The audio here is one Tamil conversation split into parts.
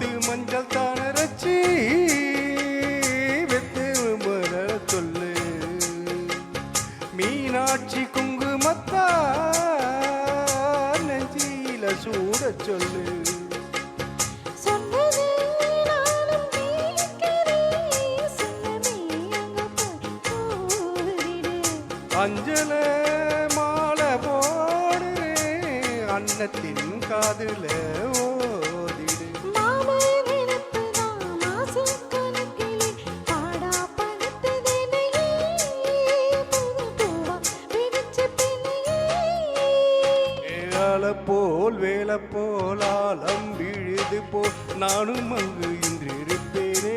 முத்து மஞ்சள் தானரச்சி வெத்து சொல்லு மீனாட்சி குங்குமத்தா நெஞ்சில சூட சொல்லு அஞ்சல மாலை போடு அன்னத்தின் காதுல ஓதிடு வேலை போல் வேலை போல் ஆலம் விழுது போல் நானும் அங்கு இன்று இருப்பேனே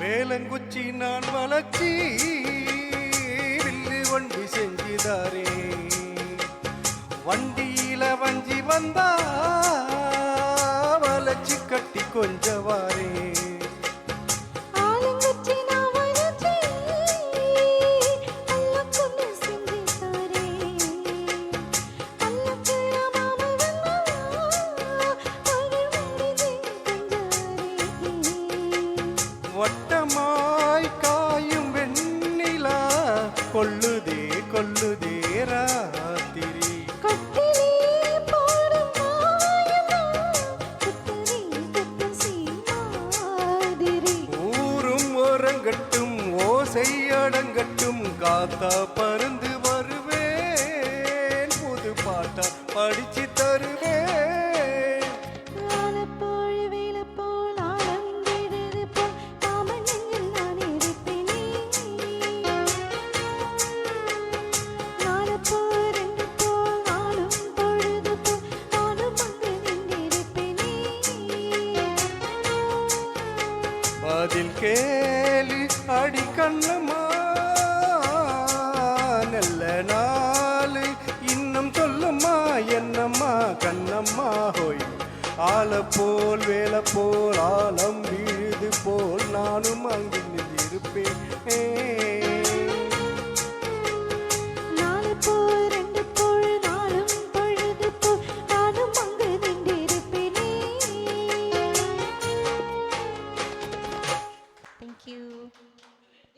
வேலங்குச்சி நான் வளர்ச்சி வில்லு வண்டி செஞ்சுதாரே வண்டியில வஞ்சி வந்தா வளைச்சி கட்டி கொஞ்சவாரே வட்டமாய் காயும் வெண்ணிலா கொல்லுதே கொல்லுதே ராத்திரி ஊரும் ஓரங்கட்டும் ஓசை அடங்கட்டும் காத்தா பறந்து வருவேன் புது பாட்டா படிச்சு தருவேன் பதில் கேளு அடி கண்ணம்மா நல்ல நாளு இன்னும் சொல்லம்மா என்னம்மா கண்ணம்மா ஹோய் ஆள போல் வேலை போல் ஆலம் வீழுது போல் நானும் அங்கு இருப்பேன்